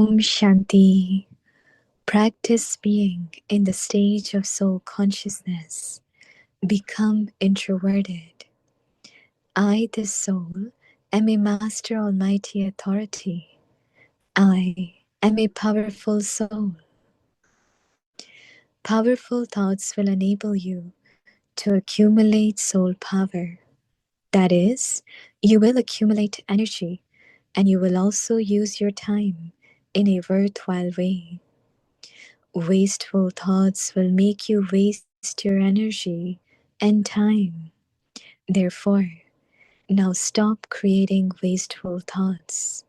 Om Shanti. Practice being in the stage of soul consciousness. Become introverted. I, the soul, am a master almighty authority. I am a powerful soul. Powerful thoughts will enable you to accumulate soul power. That is, you will accumulate energy and you will also use your time in a worthwhile way. Wasteful thoughts will make you waste your energy and time. Therefore, now stop creating wasteful thoughts.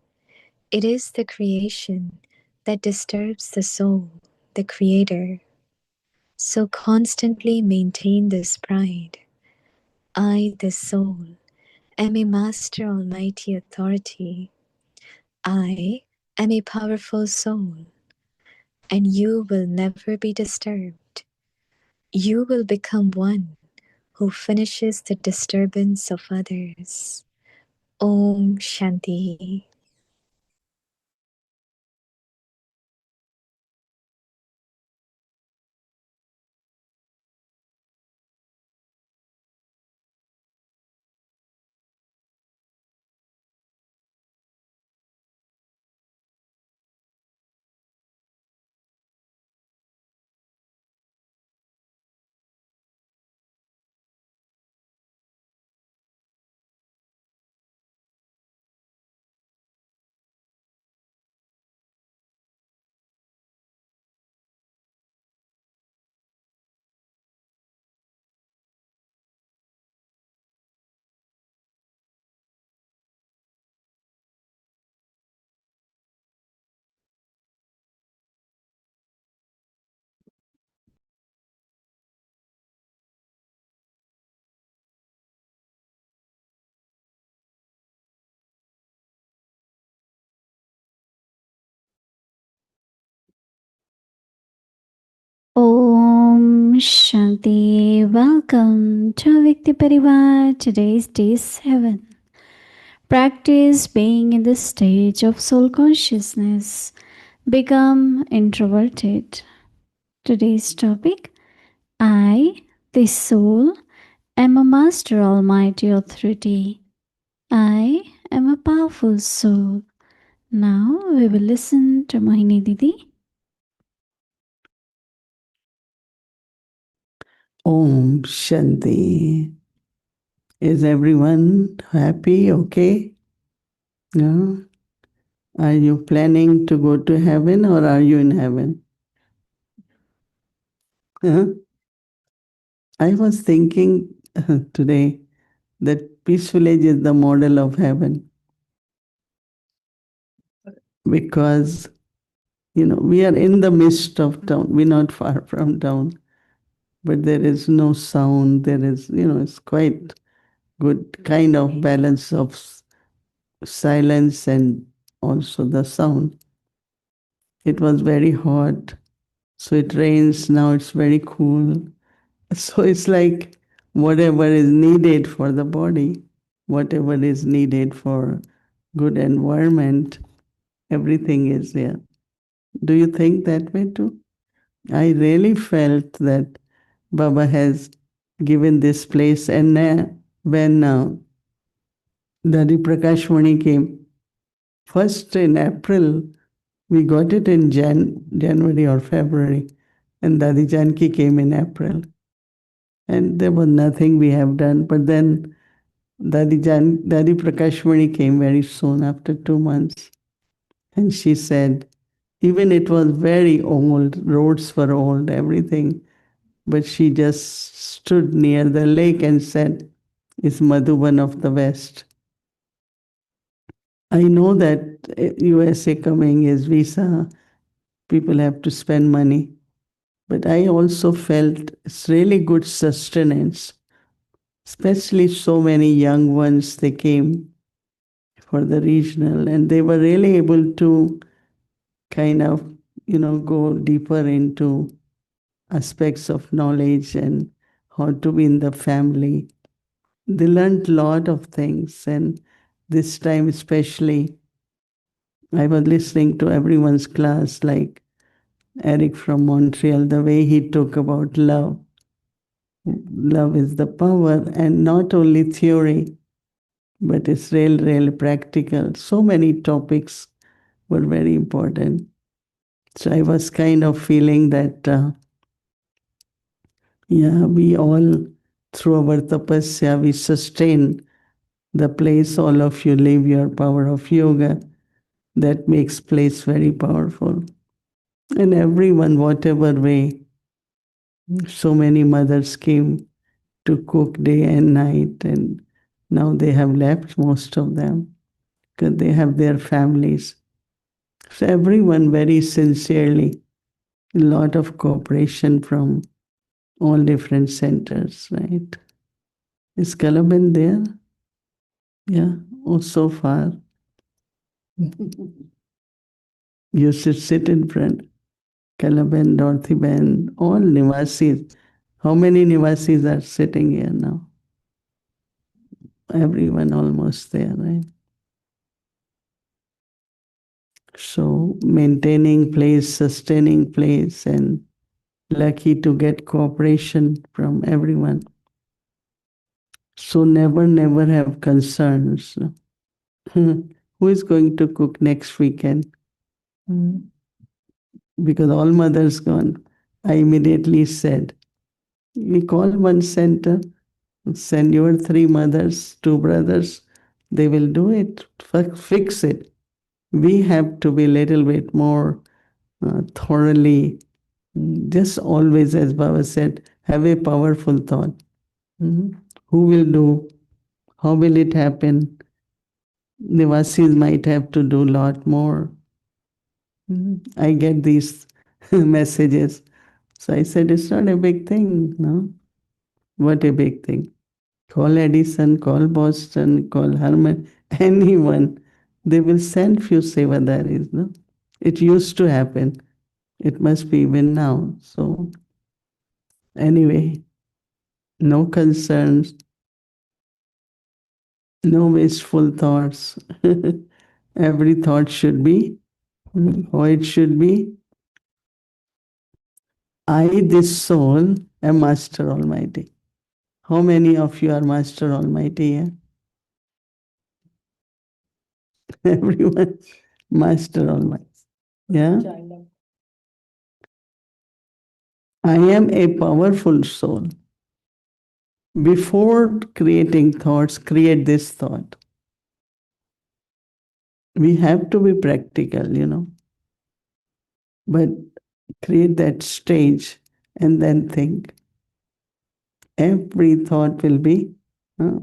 It is the creation that disturbs the soul, the creator. So constantly maintain this pride. I, the soul, am a master almighty authority. I am a powerful soul, and you will never be disturbed. You will become one who finishes the disturbance of others. Om Shanti. Om Shanti. Welcome to Vikti Parivar. Today's day 7. Practice being in the stage of soul consciousness. Become introverted. Today's topic: I, the soul, am a master almighty authority. I am a powerful soul. Now we will listen to Mohini Didi. Om Shanti. Is everyone happy? Okay? Yeah? Are you planning to go to heaven or are you in heaven? Huh? I was thinking today that Peace Village is the model of heaven because, we are in the midst of town. We're not far from town, but there is no sound. There is, it's quite good kind of balance of silence and also the sound. It was very hot. So it rains. Now it's very cool. So it's like whatever is needed for the body, whatever is needed for good environment, everything is there. Do you think that way too? I really felt that Baba has given this place. And when Dadi Prakashmani came, first in April, we got it in January or February, and Dadi Janki came in April. And there was nothing we have done. But then Dadi Prakashmani came very soon after 2 months. And she said, even it was very old, roads were old, everything. But she just stood near the lake and said, it's Madhuban of the West. I know that USA coming is visa, people have to spend money. But I also felt it's really good sustenance, especially so many young ones, they came for the regional and they were really able to kind of, go deeper into aspects of knowledge and how to be in the family. They learned a lot of things, and this time especially I was listening to everyone's class, like Eric from Montreal, the way he talked about love. Love is the power, and not only theory, but it's real practical. So many topics were very important. So I was kind of feeling that, yeah, we all, through our tapasya, we sustain the place all of you live your power of yoga. That makes place very powerful. And everyone, whatever way, so many mothers came to cook day and night, and now they have left, most of them, because they have their families. So everyone very sincerely, a lot of cooperation from all different centers, right? Is Kalaban there? Yeah. Oh, so far. You should sit in front. Kalaban, Dorothy Ben, all Nivasis. How many Nivasis are sitting here now? Everyone almost there, right? So maintaining place, sustaining place, and lucky to get cooperation from everyone. So never have concerns. Who is going to cook next weekend? Mm. Because all mothers gone. I immediately said, we call one center, send your three mothers, two brothers, they will do it, fix it. We have to be a little bit more thoroughly, just always, as Baba said, have a powerful thought. Mhm. Who will do? How will it happen? Nivasis might have to do a lot more. I get these messages. So I said, it's not a big thing, no? What a big thing. Call Edison, call Boston, call Herman, anyone. They will send few sevadaris, no? It used to happen. It must be even now. So anyway, no concerns, no wasteful thoughts. Every thought should be how it should be. I, this soul, am Master Almighty. How many of you are Master Almighty here? Everyone, Master Almighty. Yeah? I am a powerful soul. Before creating thoughts, create this thought. We have to be practical, but create that stage and then think. Every thought will be. Uh,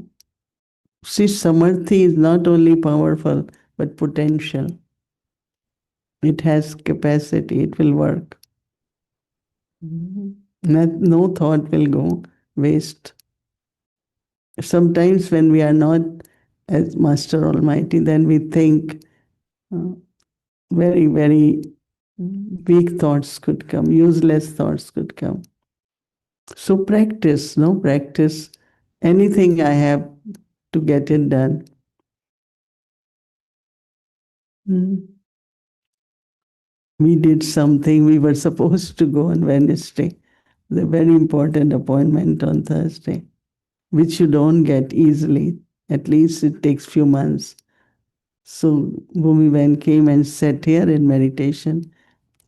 see, Samarthi is not only powerful, but potential. It has capacity, it will work. No thought will go waste. Sometimes when we are not as Master Almighty, then we think uh, very weak thoughts could come, useless thoughts could come. So practice, no practice. Anything I have to get it done. We did something. We were supposed to go on Wednesday. The very important appointment on Thursday, which you don't get easily. At least it takes few months. So Bhumi Ben came and sat here in meditation,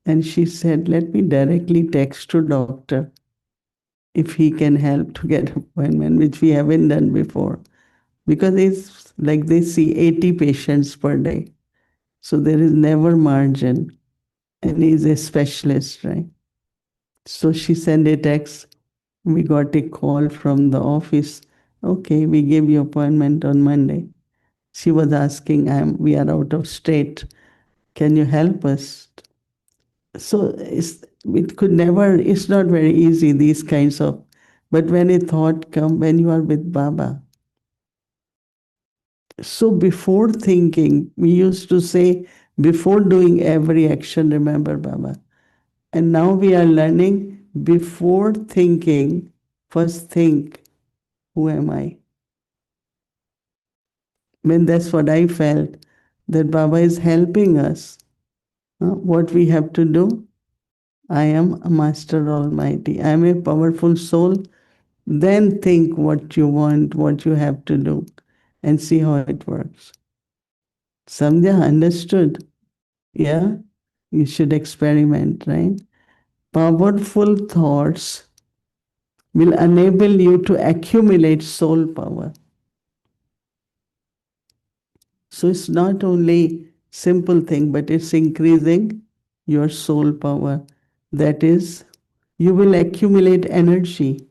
and she said, let me directly text to doctor if he can help to get appointment, which we haven't done before. Because it's like they see 80 patients per day. So there is never margin. And he's a specialist, right? So she sent a text. We got a call from the office. Okay, we gave you appointment on Monday. She was asking, we are out of state. Can you help us? So it could never, it's not very easy, these kinds of, but when a thought come, when you are with Baba. So before thinking, we used to say, before doing every action, remember Baba. And now we are learning, before thinking, first think, who am I? When that's what I felt, that Baba is helping us. What we have to do? I am a Master Almighty. I am a powerful soul. Then think what you want, what you have to do, and see how it works. Samdhya, understood? Yeah? You should experiment, right? Powerful thoughts will enable you to accumulate soul power. So it's not only simple thing, but it's increasing your soul power. That is, you will accumulate energy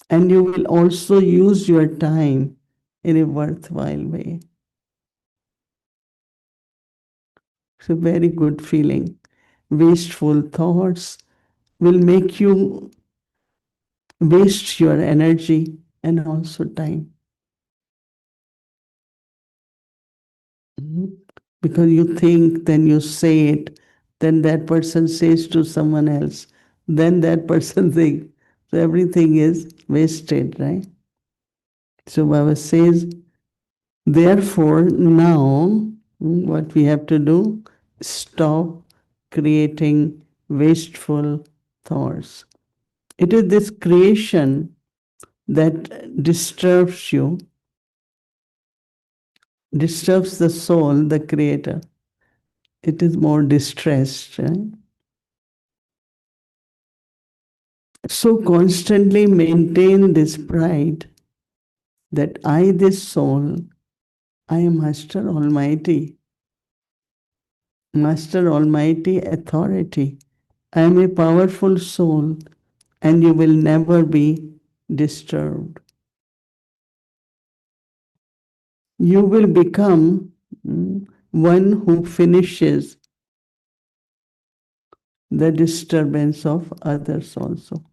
and you will also use your time in a worthwhile way. It's a very good feeling. Wasteful thoughts will make you waste your energy and also time. Mhm. Because you think, then you say it, then that person says to someone else, then that person thinks. So everything is wasted, right? So Baba says, therefore, now what we have to do, stop creating wasteful thoughts. It is this creation that disturbs you, disturbs the soul, the creator. It is more distressed. Right? So constantly maintain this pride that I, this soul, I am Master Almighty. Master Almighty authority. I am a powerful soul and you will never be disturbed. You will become one who finishes the disturbance of others also.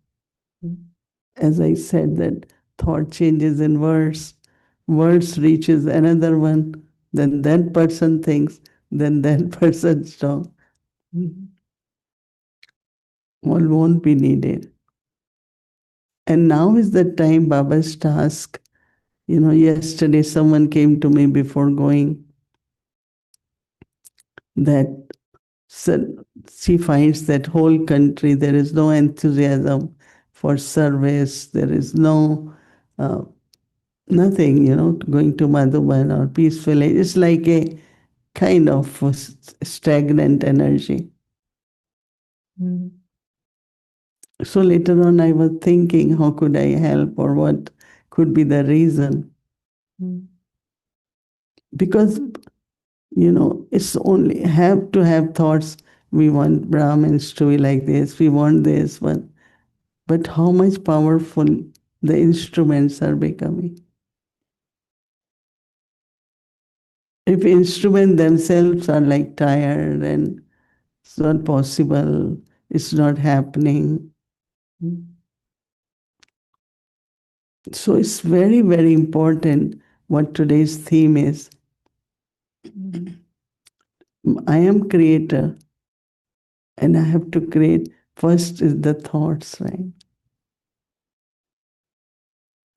As I said, that thought changes in words reaches another one, then that person thinks, then that person stops. All won't be needed. And now is the time Baba's task. Yesterday someone came to me before going that said she finds that whole country there is no enthusiasm for service. There is no nothing, going to Madhuban or peaceful. It's like a kind of stagnant energy. Mm. So later on, I was thinking, how could I help or what could be the reason? Mm. Because, it's only have to have thoughts. We want Brahmins to be like this, we want this one. But how much powerful the instruments are becoming. If instruments themselves are like tired and it's not possible, it's not happening. So it's very, very important what today's theme is. I am creator and I have to create. First is the thoughts, right?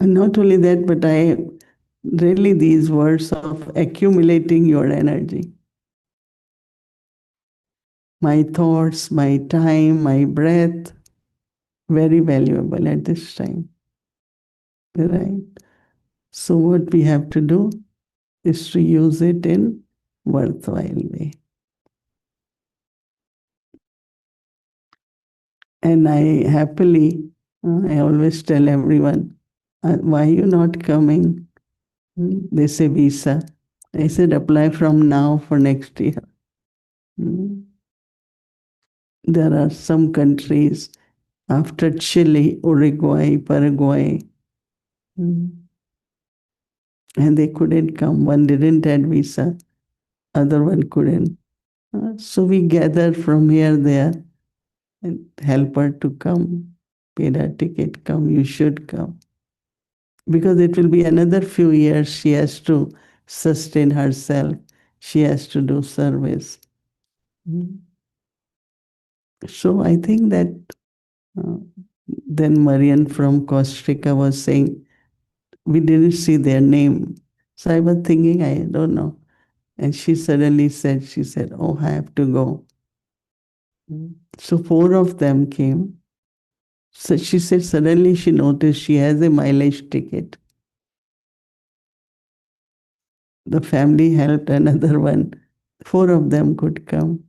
And not only that, but I really these words of accumulating your energy. My thoughts, my time, my breath, very valuable at this time. Right? So what we have to do is to use it in worthwhile way. And I happily, I always tell everyone, why are you not coming? They say visa. I said, apply from now for next year. Mm. There are some countries after Chile, Uruguay, Paraguay, and they couldn't come. One didn't have visa, other one couldn't. So we gather from here, there, and help her to come. Paid her ticket, come, you should come. Because it will be another few years, she has to sustain herself. She has to do service. So I think that uh, then Marian from Costa Rica was saying, we didn't see their name. So I was thinking, I don't know. And she suddenly said, she said, oh, I have to go. So 4 of them came. So she said suddenly she noticed she has a mileage ticket. The family helped another one. 4 of them could come.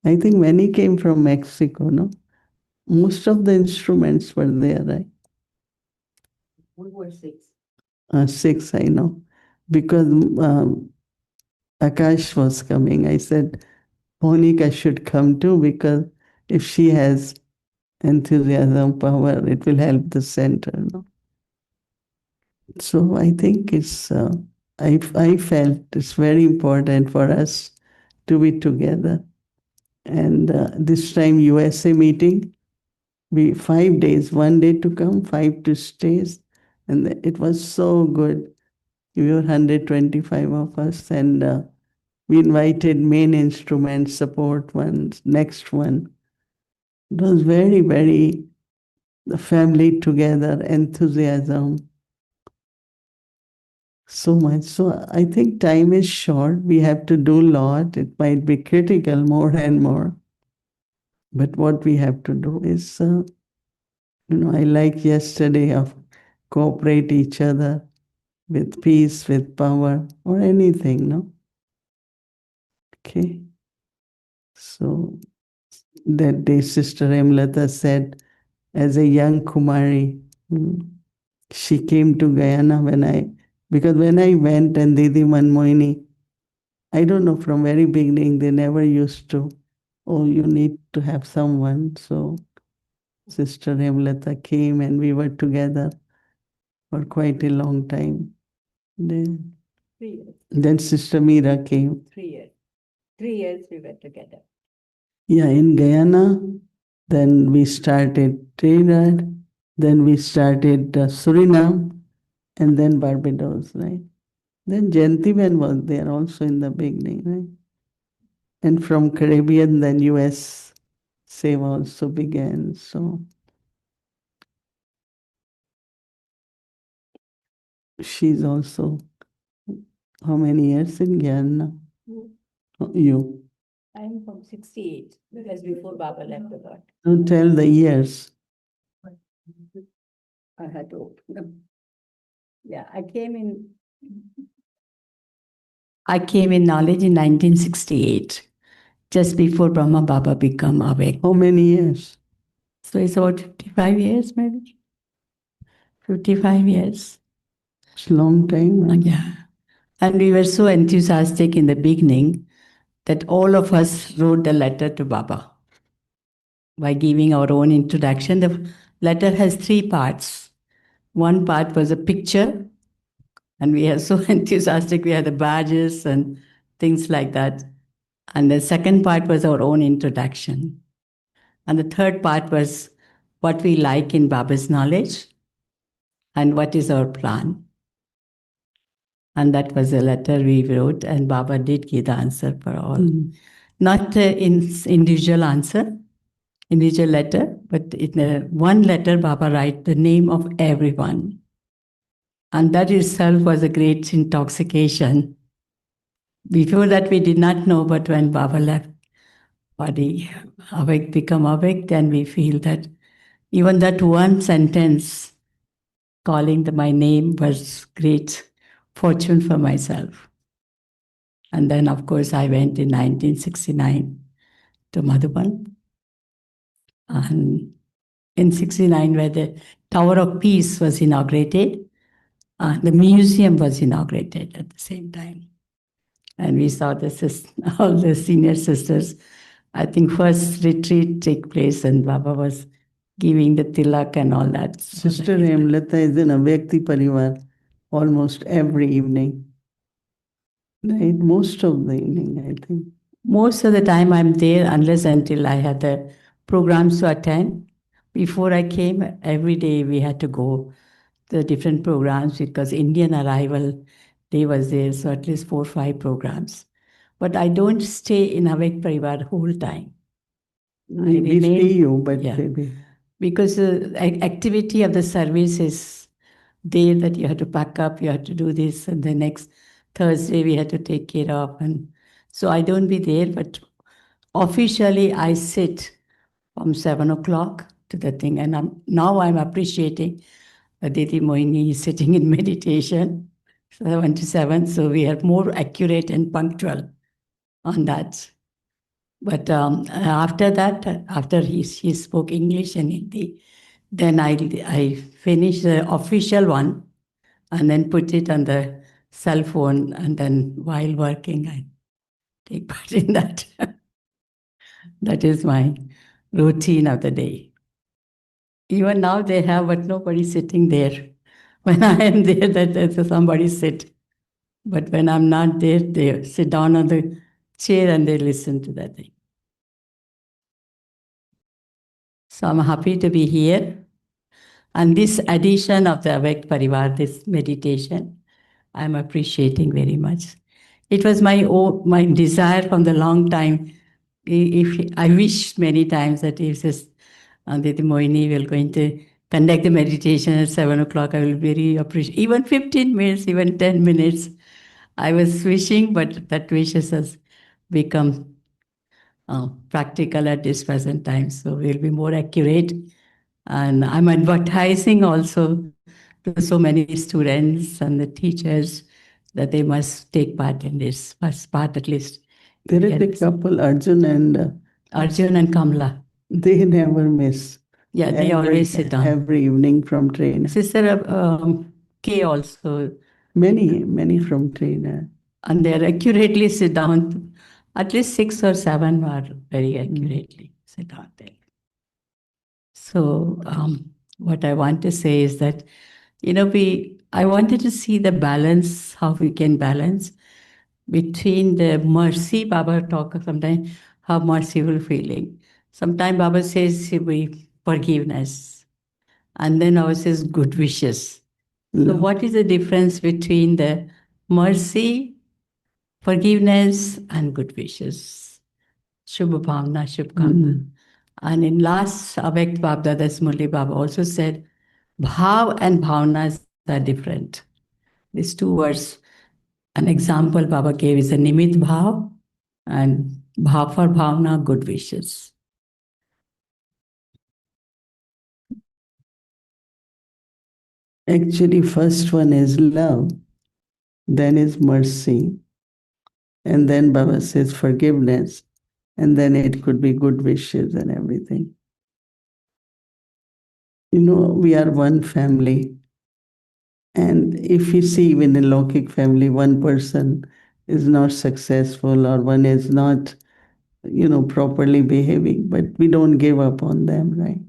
I think many came from Mexico, no? Most of the instruments were there, right? We were 6, I know. Because Akash was coming. I said, Monica should come too, because if she has enthusiasm, power, it will help the center, no? So I think I felt it's very important for us to be together. And this time USA meeting, we 5 days, 1 day to come, 5 to stays. And it was so good. We were 125 of us, and we invited main instrument, support one, next one. It was very, very, the family together, enthusiasm, so much. So I think time is short. We have to do a lot. It might be critical more and more. But what we have to do is, I like yesterday of cooperate each other with peace, with power, or anything, no? Okay. So that day, Sister Emlata said, as a young Kumari, she came to Guyana because when I went and Didi Mohini, I don't know, from very beginning, they never used to, oh, you need to have someone. So Sister Hemlata came and we were together for quite a long time. Then Sister Meera came. 3 years. 3 years we were together. Yeah, in Guyana, then we started Trinidad, then we started Suriname, and then Barbados, right? Then Gentivan was there also in the beginning, right? And from Caribbean, then US Save also began. So she's also, how many years in Guyana? You. I'm from 68, because before Baba left the God. Don't tell the years. I had to open them. Yeah, I came in knowledge in 1968, just before Brahma Baba became awake. How many years? So it's about 55 years, maybe. 55 years. It's a long time. Right? Yeah. And we were so enthusiastic in the beginning that all of us wrote the letter to Baba by giving our own introduction. The letter has 3 parts. One part was a picture, and we are so enthusiastic. We had the badges and things like that. And the second part was our own introduction. And the third part was what we like in Baba's knowledge and what is our plan. And that was a letter we wrote, and Baba did give the answer for all. Not in individual answer, individual letter, but in one letter, Baba write the name of everyone. And that itself was a great intoxication. Before that, we did not know, but when Baba left, body awake, become awake, then we feel that even that one sentence calling my name was great fortune for myself. And then, of course, I went in 1969 to Madhuban. And in 69, where the Tower of Peace was inaugurated, the museum was inaugurated at the same time. And we saw all the senior sisters. I think first retreat take place and Baba was giving the tilak and all that. Sister Hemlata is in a Vyakti Parivar almost every evening. Right? Most of the evening, I think. Most of the time I'm there unless until I had the programs to attend. Before I came, every day we had to go to the different programs because Indian arrival day was there, so at least 4 or 5 programs. But I don't stay in Avek Parivar whole time. We see you, but yeah, because the activity of the service is there that you have to pack up, you have to do this and the next. Thursday we had to take care of, and so I don't be there, but officially I sit from 7 o'clock to the thing, and now I'm appreciating Didi Mohini is sitting in meditation, 7 to 7, so we are more accurate and punctual on that. But after that, after he spoke English and Hindi, then I finished the official one and then put it on the cell phone, and then while working, I take part in that. That is my routine of the day. Even now they have, but nobody's sitting there. When I am there, that there's somebody sit. But when I'm not there, they sit down on the chair and they listen to that thing. So I'm happy to be here. And this addition of the Avek Parivar, this meditation, I'm appreciating very much. It was my desire from the long time. If I wish many times that if this Didi Mohini will going to conduct the meditation at 7 o'clock, I will very appreciate. Even 15 minutes, even 10 minutes, I was wishing, but that wishes has become practical at this present time. So we'll be more accurate. And I'm advertising also to so many students and the teachers that they must take part in this, first part at least. There is a couple, Arjun and Kamla. they never miss. Yeah, they always sit down. Every evening from train. Sister K also. Many from train. And they accurately sit down. At least 6 or 7 are very accurately sit down there. So what I want to say is that, I wanted to see the balance, how we can balance between the mercy. Baba talk sometimes how merciful feeling. Sometimes Baba says we forgiveness, and then Baba says good wishes. So what is the difference between the mercy, forgiveness, and good wishes? Shubha Bhavna, Shubhkamna. And in last Avekt Babdada's Murli Baba also said, Bhav and Bhavnas are different. These two words, an example Baba gave is a Nimit Bhav and Bhav for Bhavna, good wishes. Actually, first one is love, then is mercy, and then Baba says forgiveness, and then it could be good wishes and everything. We are one family. And if we see even in Lokik family, one person is not successful or one is not, properly behaving, but we don't give up on them, right?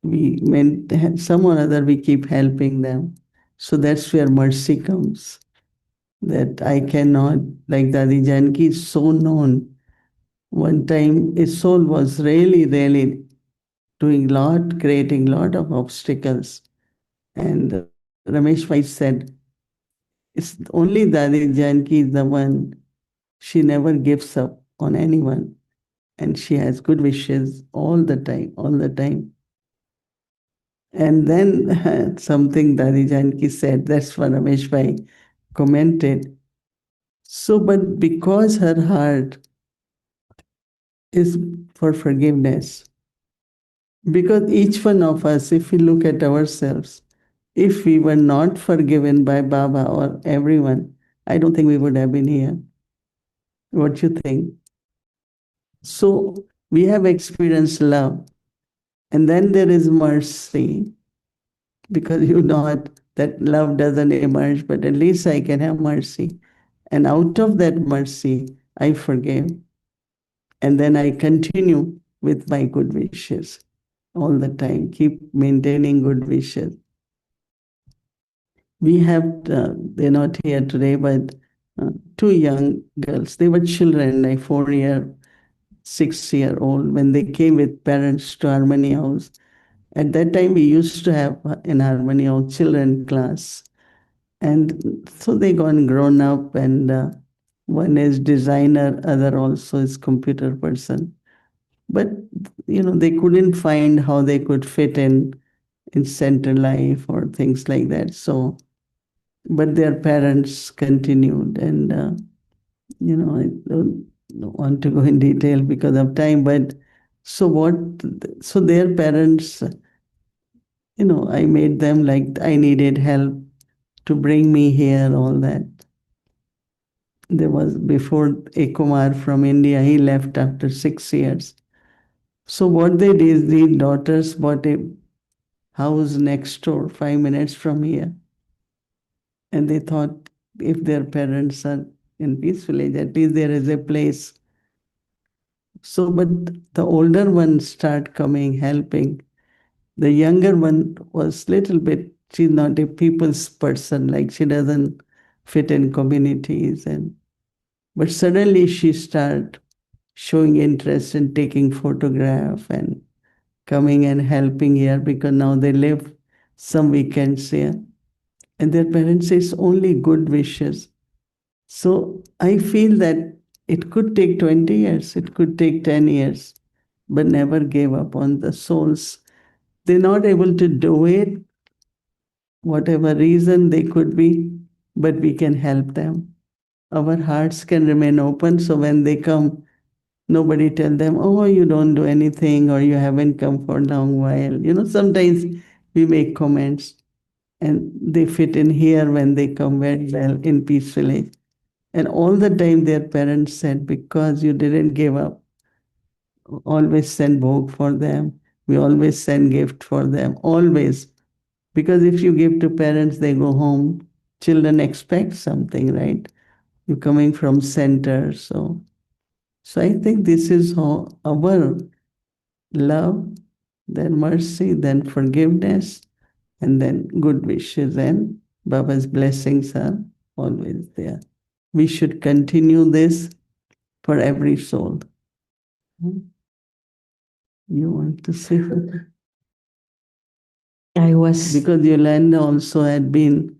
We meant some or other, we keep helping them. So that's where mercy comes. That I cannot, like Dadi Janki is so known. One time his soul was really doing lot, creating lot of obstacles. And Ramesh Bhai said, it's only Dadi Janki is the one, she never gives up on anyone. And she has good wishes all the time, all the time. And then something Dadi Janki said, that's what Ramesh Bhai commented. So, but because her heart is for forgiveness, because each one of us, if we look at ourselves, if we were not forgiven by Baba or everyone, I don't think we would have been here. What do you think? So we have experienced love, and then there is mercy, because that love doesn't emerge, but at least I can have mercy. And out of that mercy, I forgive. And then I continue with my good wishes all the time, keep maintaining good wishes. We have, they're not here today, but two young girls. They were children, like 4-year, 6-year-old, when they came with parents to Harmony House. At that time, we used to have in Harmony House children class. And so they gone grown up, and one is designer, other also is computer person. But, they couldn't find how they could fit in center life or things like that. So but their parents continued. And, I don't want to go in detail because of time, but so what, so their parents, I made them like I needed help to bring me here, all that. There was before Ekumar from India, he left after 6 years. So what they did is the daughters bought a house next door, 5 minutes from here. And they thought if their parents are in Peace Village, at least there is a place. So, but the older one start coming, helping. The younger one was little bit, she's not a people's person, like she doesn't fit in communities. But suddenly she start showing interest in taking photograph and coming and helping here because now they live some weekends here. And their parents says only good wishes. So I feel that it could take 20 years, it could take 10 years, but never gave up on the souls. They're not able to do it, whatever reason they could be, but we can help them. Our hearts can remain open, so when they come, nobody tell them, oh, you don't do anything or you haven't come for a long while. Sometimes we make comments and they fit in here when they come very well in Peace Village. And all the time their parents said, because you didn't give up, always send bhog for them. We always send gift for them, always. Because if you give to parents, they go home. Children expect something, right? You're coming from center. So I think this is how our love, then mercy, then forgiveness, and then good wishes. And Baba's blessings are always there. We should continue this for every soul. You want to say something? I was Because Yolanda also had been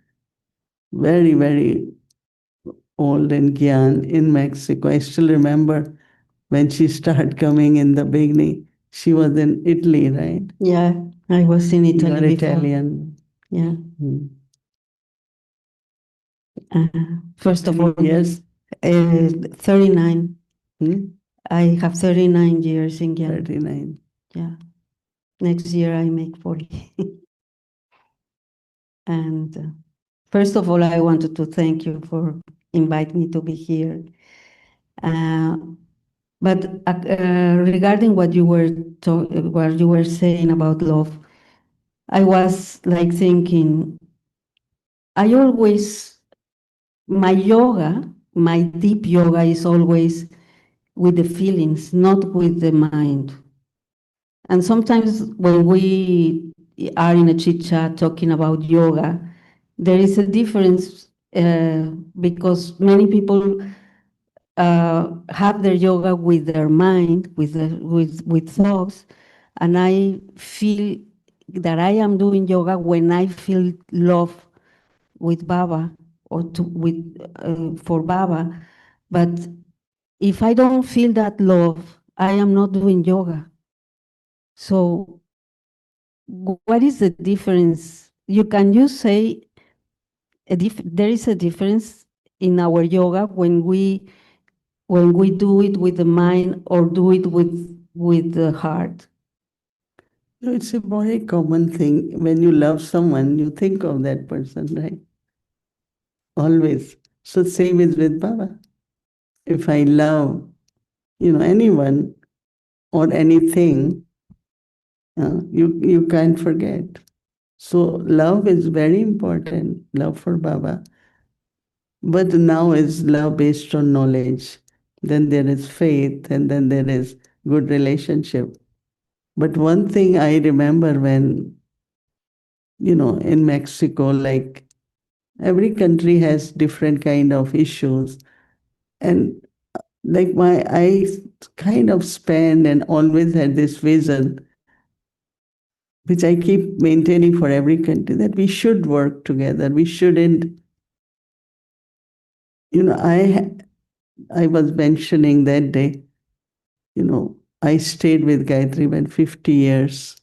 very, very old in Gyan in Mexico. I still remember when she started coming in the beginning. She was in Italy, right? yeah, I was in You are Italy before. Italian. Yeah. Hmm. First of How all, many years? 39. Hmm? I have 39 years in Guyana. 39. Yeah. Next year I make 40. And first of all, I wanted to thank you for inviting me to be here. But regarding what you were saying about love, I was like thinking, I always, my yoga, my deep yoga is always with the feelings, not with the mind. And sometimes when we are in a chit chat talking about yoga, there is a difference because many people have their yoga with their mind, with thoughts, and I feel that I am doing yoga when I feel love with Baba or for Baba, but if I don't feel that love, I am not doing yoga. So what is the difference? You say there is a difference in our yoga when we do it with the mind or do it with the heart? No, it's a very common thing. When you love someone, you think of that person, right? Always. So same is with Baba. If I love, anyone or anything, you can't forget. So love is very important, love for Baba. But now is love based on knowledge. Then there is faith, and then there is good relationship. But one thing I remember when, in Mexico, like every country has different kind of issues. And like I kind of spend and always had this vision, which I keep maintaining for every country, that we should work together. We shouldn't, I was mentioning that day, I stayed with Gayatri when 50 years,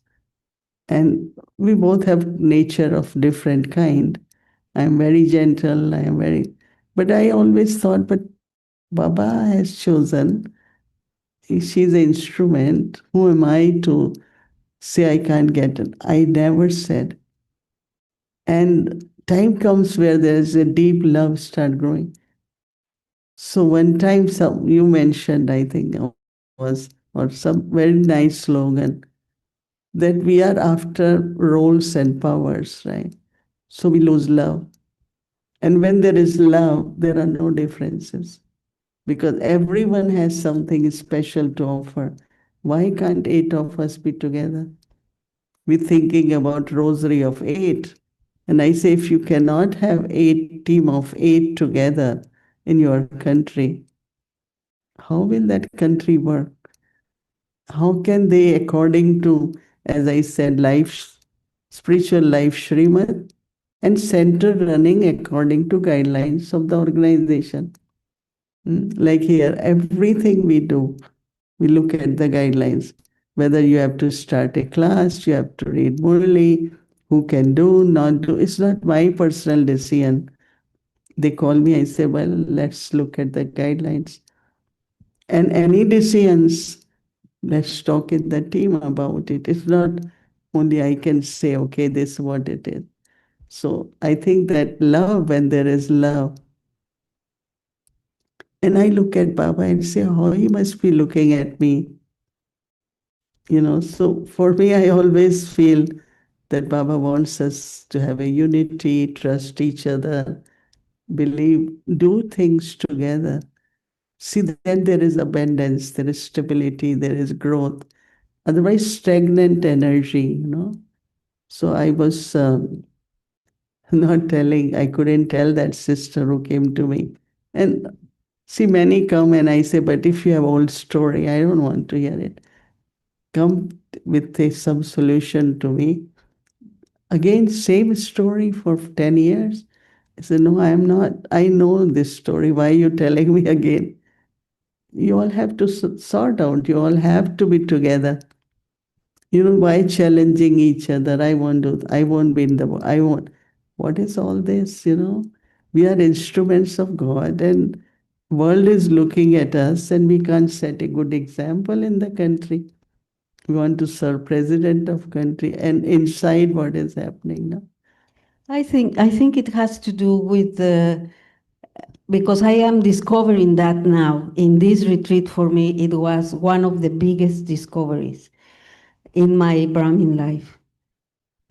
and we both have nature of different kind. I am very gentle. I am very, but I always thought, but Baba has chosen. She's an instrument. Who am I to say I can't get it? I never said. And time comes where there is a deep love start growing. So one time, some you mentioned, I think, was or some very nice slogan that we are after roles and powers, right? So we lose love. And when there is love, there are no differences because everyone has something special to offer. Why can't eight of us be together? We're thinking about rosary of eight. And I say, if you cannot have eight team of eight together in your country, how will that country work? How can they, according to, as I said, life, spiritual life Srimad, and center running according to guidelines of the organization? Like here, everything we do, we look at the guidelines. Whether you have to start a class, you have to read Murli, who can do, not do. It's not my personal decision. They call me, I say, well, let's look at the guidelines. And any decisions, let's talk in the team about it. It's not only I can say, okay, this is what it is. So I think that love, when there is love, and I look at Baba and say, how he must be looking at me. So for me, I always feel that Baba wants us to have a unity, trust each other, believe, do things together. See, then there is abundance, there is stability, there is growth. Otherwise, stagnant energy. So I was not telling, I couldn't tell that sister who came to me. And see, many come and I say, but if you have old story, I don't want to hear it. Come with some solution to me. Again, same story for 10 years. I said, no, I am not. I know this story. Why are you telling me again? You all have to sort out. You all have to be together. Why challenging each other? I won't be in the, I won't. What is all this? We are instruments of God and world is looking at us and we can't set a good example in the country. We want to serve president of country and inside what is happening now. I think it has to do with because I am discovering that now. In this retreat for me, it was one of the biggest discoveries in my Brahmin life.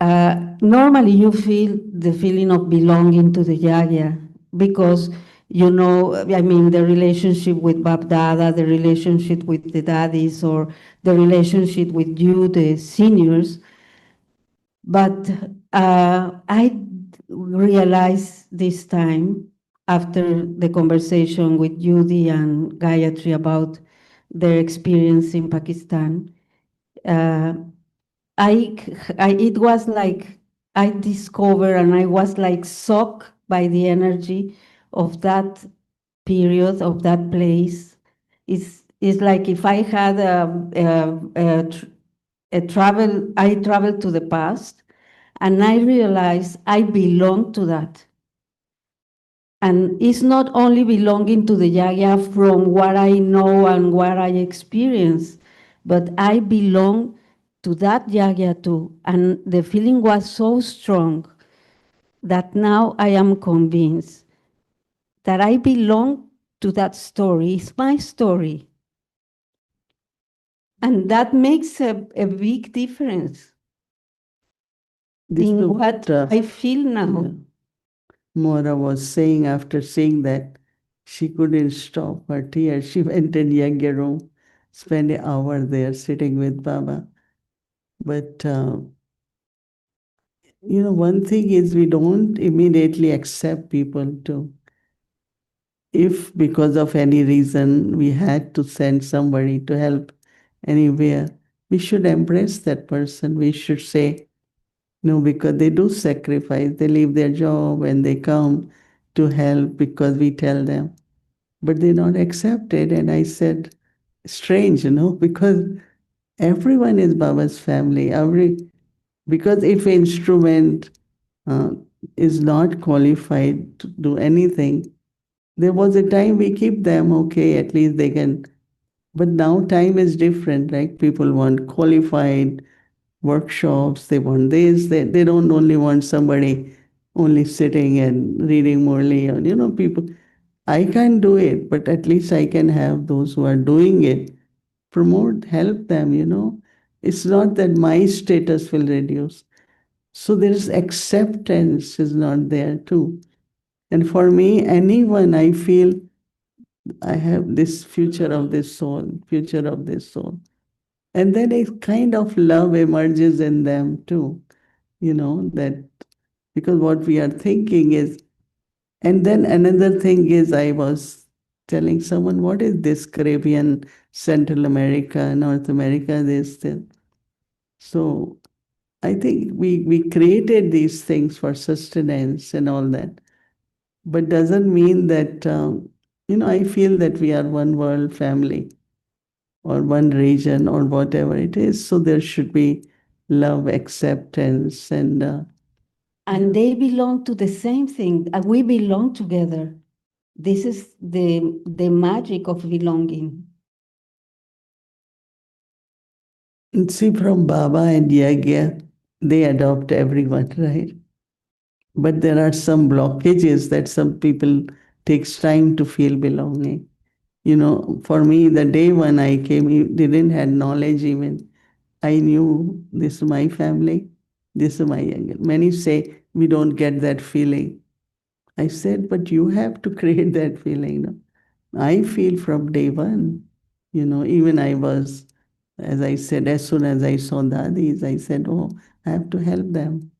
Normally, you feel the feeling of belonging to the yagya because the relationship with Bab Dada, the relationship with the daddies, or the relationship with you, the seniors. But I realized this time, after the conversation with Judy and Gayatri about their experience in Pakistan, uh, it was like I discovered and I was like shocked by the energy of that period, of that place. It's like if I had I traveled to the past and I realized I belong to that. And it's not only belonging to the Yaya from what I know and what I experience, but I belong to that Yaya too. And the feeling was so strong that now I am convinced that I belong to that story. It's my story. And that makes a big difference in what I feel now. Yeah. Mora was saying after seeing that, she couldn't stop her tears. She went in Yagya room, spent an hour there sitting with Baba. But, one thing is we don't immediately accept people to. If because of any reason we had to send somebody to help anywhere, we should embrace that person. We should say, no, because they do sacrifice. They leave their job and they come to help because we tell them. But they not accepted. And I said, strange, because everyone is Baba's family. Because if instrument, uh, is not qualified to do anything. There was a time we keep them, okay, at least they can. But now time is different, right? People want qualified workshops, they want this, they don't only want somebody only sitting and reading Murli, or, people. I can't do it, but at least I can have those who are doing it, promote, help them. It's not that my status will reduce. So there's acceptance is not there too. And for me, anyone, I feel I have this future of this soul, future of this soul. And then a kind of love emerges in them too, that because what we are thinking is, and then another thing is, I was telling someone, what is this Caribbean, Central America, North America, this thing? So I think we created these things for sustenance and all that, but doesn't mean that, I feel that we are one world family or one region or whatever it is. So there should be love, acceptance, And they belong to the same thing. We belong together. This is the magic of belonging. see, from Baba and Yagya, they adopt everyone, right? But there are some blockages that some people takes time to feel belonging. For me, the day when I came, he didn't have knowledge even. I knew this is my family, this is my younger. Many say we don't get that feeling. I said, but you have to create that feeling. No? I feel from day one. Even I was, as I said, as soon as I saw Dadis, I said, oh, I have to help them.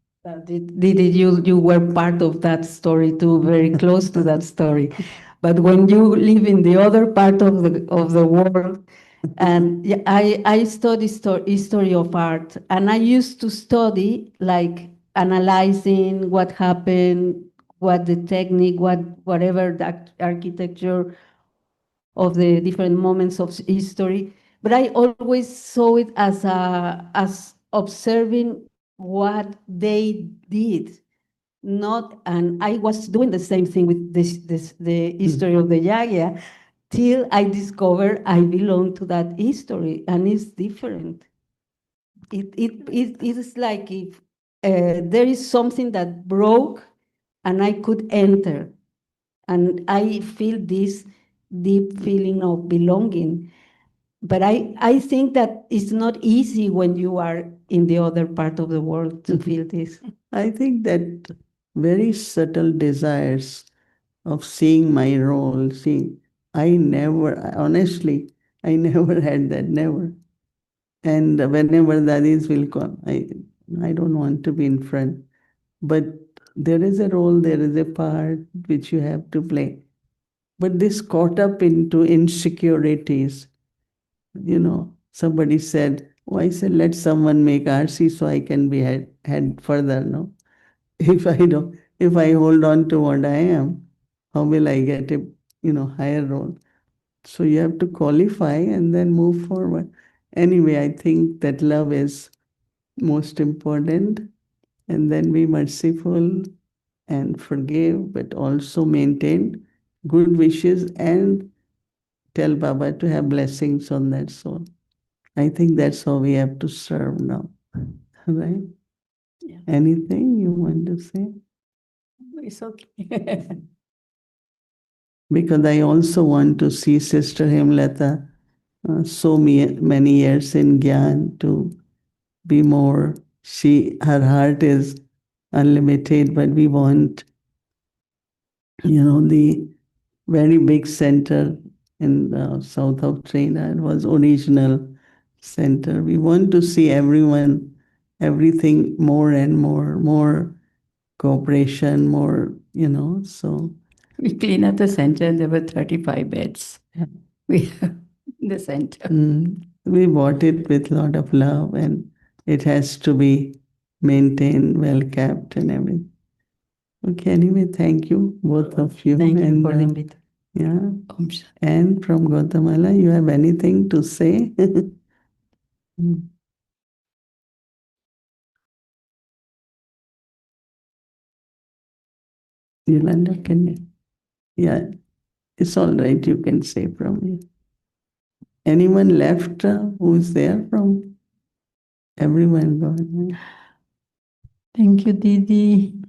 Did you were part of that story too, very close to that story. But when you live in the other part of the world, and yeah, I study history of art, and I used to study like analyzing what happened, what the technique, whatever the architecture of the different moments of history. But I always saw it as observing what they did, not, and I was doing the same thing with the history of the Yagya, till I discovered I belong to that history, and it's different. It is like if there is something that broke and I could enter, and I feel this deep feeling of belonging. But I think that it's not easy when you are in the other part of the world to feel this. I think that very subtle desires of seeing my role, seeing, I never, honestly, I never had that, never. And whenever daddies will come, I don't want to be in front. But there is a role, there is a part which you have to play. But this caught up into insecurities, somebody said, oh, I said, let someone make RC so I can be head further, no? If I hold on to what I am, how will I get a, higher role? So you have to qualify and then move forward. Anyway, I think that love is most important, and then be merciful and forgive, but also maintain good wishes and tell Baba to have blessings on that soul. I think that's how we have to serve now. Right? Yeah. Anything you want to say? It's okay. Because I also want to see Sister Hemlata so many years in Gyan to be more. Her heart is unlimited, but we want, the very big center in the south of China. It was original center. We want to see everyone, everything more and more cooperation, more, so. We clean up the center and there were 35 beds. Yeah. We have in the center. We bought it with a lot of love, and it has to be maintained, well kept, and everything. Okay, anyway, thank you, both of you. Thank you and, for the invitation. Yeah. And from Guatemala, you have anything to say? Yolanda, can you? Yeah, it's all right. You can say from here. Anyone left who's there from? Everyone gone. Thank you, Didi.